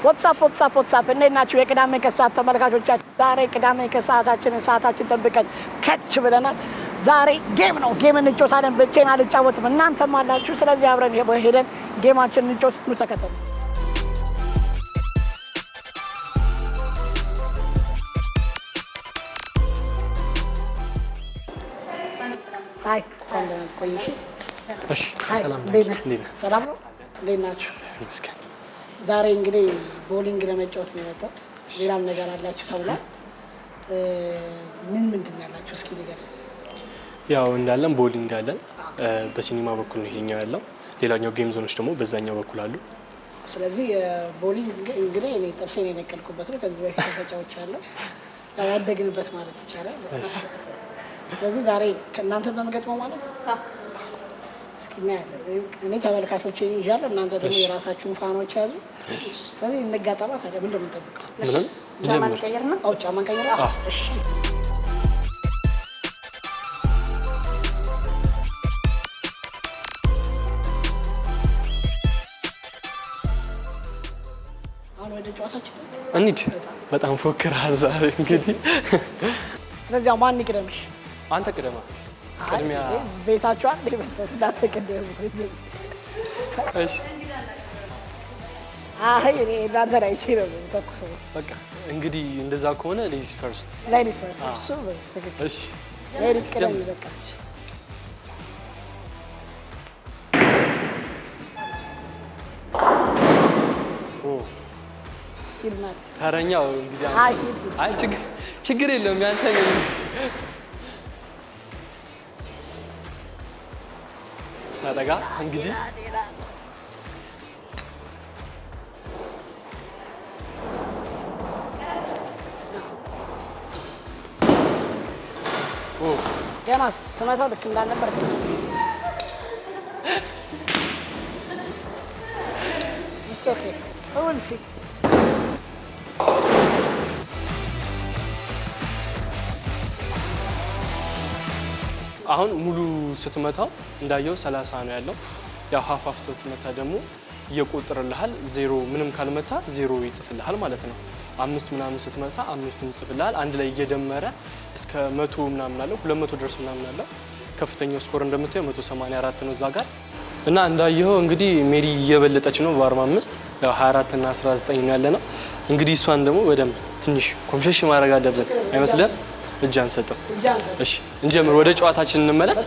ዋትስአፕ እንዴት ናችሁ? የቅዳሜ ከሰዓት ተመልካቾቻችን፣ ዛሬ ቅዳሜ ሰዓታችን ጠብቀን ከች ብለናል። ዛሬ ጌም ነው፣ ጌም እንጫወታለን። ብቻዬን አልጫወትም፣ እናንተም አላችሁ። ስለዚህ አብረን ሄደን ጌማችን እንጫወት። ኑ ተከተሉ። አይ ኮንደና ቆይሽ። እሺ ሰላም ነው። እንዴት ናችሁ? ዛሬ እንግዲህ ቦሊንግ ለመጫወት ነው የመጣሁት። ሌላም ነገር አላችሁ ተብሏል። ምንድን ያላችሁ እስኪ ንገረኝ። ያው እንዳለን ቦሊንግ አለን፣ በሲኒማ በኩል ነው ይሄኛው ያለው። ሌላኛው ጌም ዞኖች ደግሞ በዛኛው በኩል አሉ። ስለዚህ ቦሊንግ እንግዲህ እኔ ጥርሴን የነቀልኩበት ነው። ከዚህ በፊት ተጫውቻለሁ፣ ያደግንበት ማለት ይቻላል። ስለዚህ ዛሬ ከእናንተ በመገጥመው ማለት እስኪ እናያለን። እኔ ተመልካቾቼን ይዣለሁ፣ እናንተ ደግሞ የራሳችሁን ፋኖች ያዙ። ስለዚህ እንጋጠማ። ታዲያ ምንድን ነው የምንጠብቀው? ጫማ እንቀይር ነው? አዎ ጫማ እንቀይር ነው። እሺ አሁን ወደ ጨዋታችን እንሂድ። በጣም ፎክረሃል ዛሬ እንግዲህ። ስለዚህ ማን ይቅደምሽ? አንተ ቅደማ። ቅድሚያ ቤታችሁ አንድ ይመጣው እንዳትቀደሙ። እሺ አይ እኔ እናንተ ላይ ነው ተኩሰው። በቃ እንግዲህ እንደዛ ከሆነ ሌዲስ ፈርስት። እሱ ትክክል። እሺ ሌዲስ ቅደም በቃ። ሂድናት ተረኛው እንግዲህ አይ ችግር የለውም ያንተ ታጠጋ እንግዲህ ገና ስመታው ልክ እንዳልነበር ግን it's okay we will see አሁን ሙሉ ስትመታው እንዳየው 30 ነው ያለው። ያው ሃፍ ስትመታ ደግሞ እየቆጠረልሃል። ዜሮ ምንም ካልመታ ዜሮ ይጽፍልሃል ማለት ነው። 5 ምናምን ስትመታ 5ቱን ይጽፍልሃል። አንድ ላይ እየደመረ እስከ 100 ምናምን አለው 200 ድረስ ምናምን አለው። ከፍተኛው ስኮር እንደምታየው 184 ነው እዛ ጋር። እና እንዳየው እንግዲህ ሜሪ እየበለጠች ነው በ45 ያው 24 እና 19 ነው ያለነው። እንግዲህ እሷን ደግሞ በደንብ ትንሽ ኮምፕሌሽ ማድረግ አለብን አይመስልም? እጅ አንሰጥም። እሺ እንጀምር፣ ወደ ጨዋታችን እንመለስ።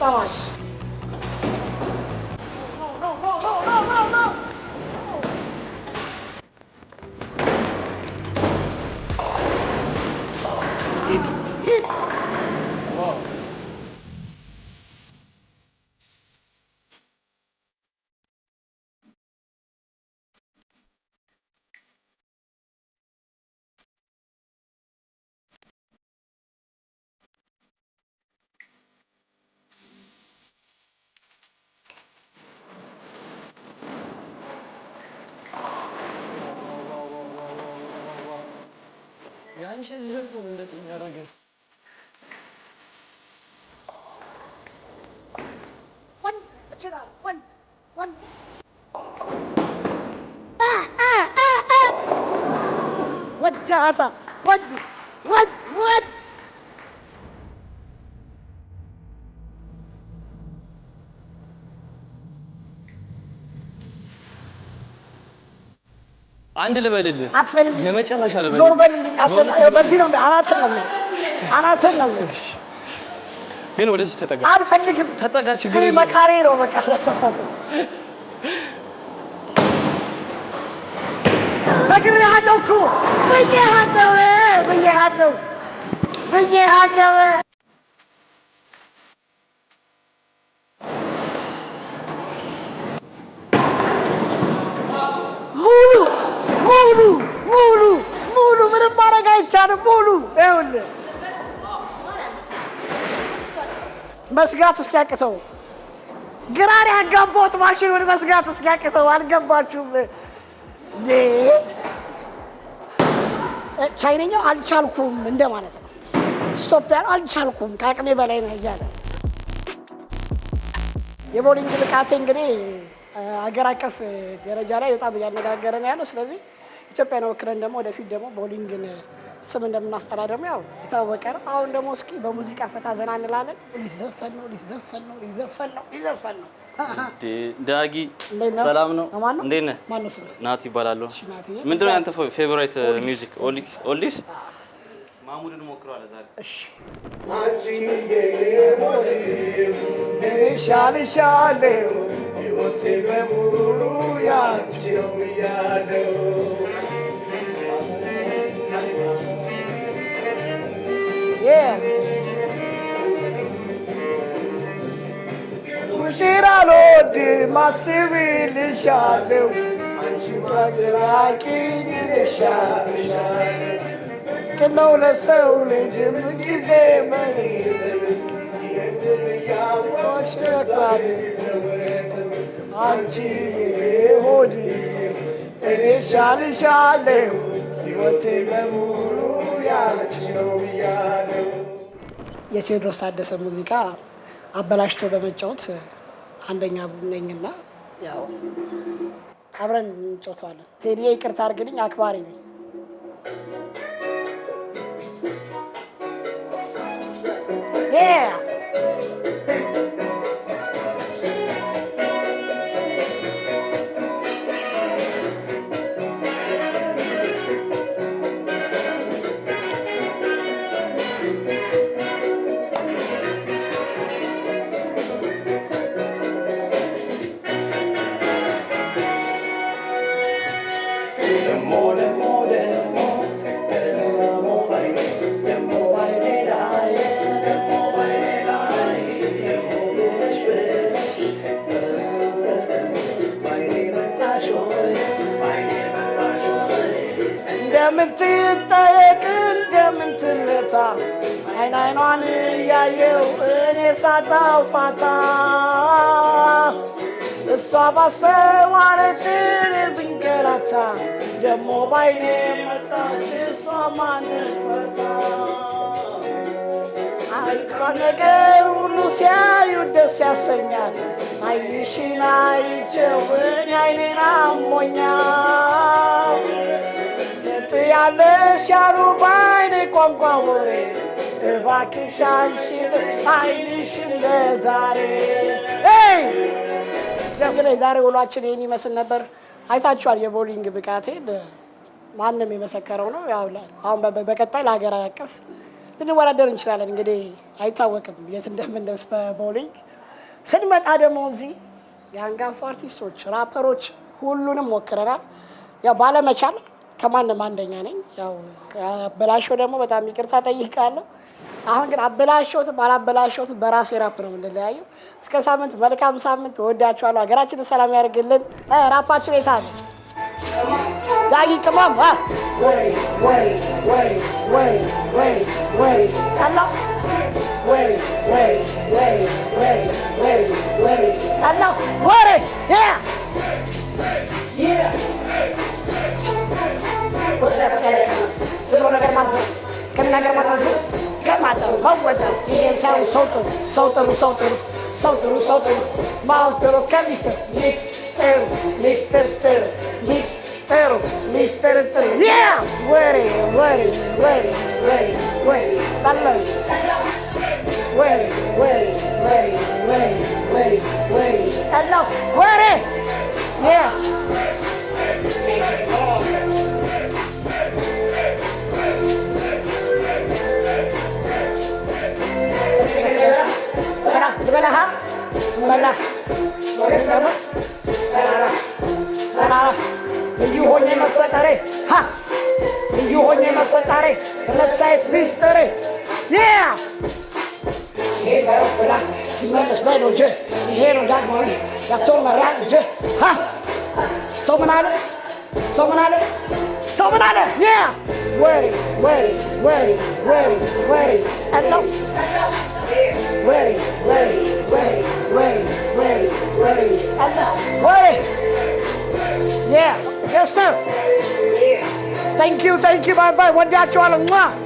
What? አንድ ልበልልህ የመጨረሻ ልበልልህ። ዞር በልልኝ። በዚህ ነው አናትን ነው። ግን ወደዚህ ተጠጋ። አልፈልግም። ተጠጋ፣ ችግር የለም። መካሬ ነው በቃ ለሳሳተ ነግሬሃለሁ እኮ ብዬሃለሁ። ሙሉ ምንም ማድረግ አይቻልም። ሙሉ ይኸውልህ መስጋት እስኪያቅተው ግራር ያጋባሁት ማሽኑን መስጋት እስኪያቅተው አልገባችሁም? ቻይነኛው አልቻልኩም እንደማለት ነው። ስቶፕ ያለው አልቻልኩም ከአቅሜ በላይ ነው እያለ የቦሊንግ ብቃቴ እንግዲህ አገር አቀፍ ደረጃ ላይ በጣም እያነጋገረ ነው ያለው። ስለዚህ ኢትዮጵያን ወክለን ደግሞ ወደፊት ደግሞ ቦሊንግን ስም እንደምናስጠራ ደግሞ ያው የታወቀ ነው። አሁን ደግሞ እስኪ በሙዚቃ ፈታ ዘና እንላለን። ሊዘፈን ነው። ዳጊ ሰላም ነው? እንዴት ነህ? ማነው ስሙ? ናቲ ይባላለሁ። ምንድን ነው ያንተ ፌቨራይት ሚውዚክ? ኦልዲስ ማሙድን ሞክረዋለሁ ዛሬ። እሺ ሻልሻለው ሕይወቴ በሙሉ ያንቺ ነው ብያለው ሙሽራ ልወድም አስብልሻለው አንቺን ሳትራቂኝ እልሻለሁ ቅነው ለሰው ልጅም ጊዜ አንቺ ሆድዬ እኔ ሻልሻለሁ ሕይወቴን በሙሉ ያንቺ ነው ብያለሁ። የቴዎድሮስ ታደሰ ሙዚቃ አበላሽቶ በመጫወት አንደኛ ነኝና ያው አብረን እንጫወተዋለን። ቴዲዬ ይቅርታ አድርግልኝ፣ አክባሪ ነኝ። እንደምትጠየቅ እንደምትረታ አይን አይኗን እያየው እኔ ሳጣው ፋታ እሷ ባሰዋለችን ብንገላታ ደሞ ባይኔ መጣች እሷ ማንን ፈርታ አይቷ ነገር ሁሉ ሲያዩ ደስ ያሰኛል አይንሽን አይቼው እኔ አይኔን አሞኛል ያለሽ ያሉ ባይኔ ቋንቋ ወሬ እባክሽ አንሺን አይንሽ እንደ ዛሬ። ዛሬ ውሏችን ይህን ይመስል ነበር። አይታችኋል የቦሊንግ ብቃቴን ማንም የመሰከረው ነው። አሁን በቀጣይ ለሀገር አቀፍ ልንወዳደር እንችላለን። እንግዲህ አይታወቅም የት እንደምንደርስ በቦሊንግ ስንመጣ ደግሞ እዚህ የአንጋፋ አርቲስቶች፣ ራፐሮች ሁሉንም ሞክረናል። ያው ባለመቻል ከማንም አንደኛ ነኝ። ያው አበላሸው ደግሞ በጣም ይቅርታ ጠይቃለሁ። አሁን ግን አበላሸውት ባላበላሸውት በራሴ ራፕ ነው የምንለያየው። እስከ ሳምንት፣ መልካም ሳምንት። እወዳችኋለሁ። ሀገራችንን ሰላም ያደርግልን። ራፓችን የት አለ? ዳጊ ቅመም ሰላም ወሬ ከሚናገር ማለት ነው። ከማጠሩ መወጠሩ ይሄን ሳይሆን ሰው ጥሩ ማውጥሩ ከሚስጥር ሚስጥር ወሬ ልዩ ሆኜ መፈጠሬ መሳየት ሚስጥሬ ሲሄድ በአውሮፕላ ሲመለስ ላይ ነው ይሄ ነው ዳግማዊ ያቶር መራ ሰው ምን አለ ወሬ ጠላው Yes, sir. Thank you. Bye. ወዳችኋለሁ።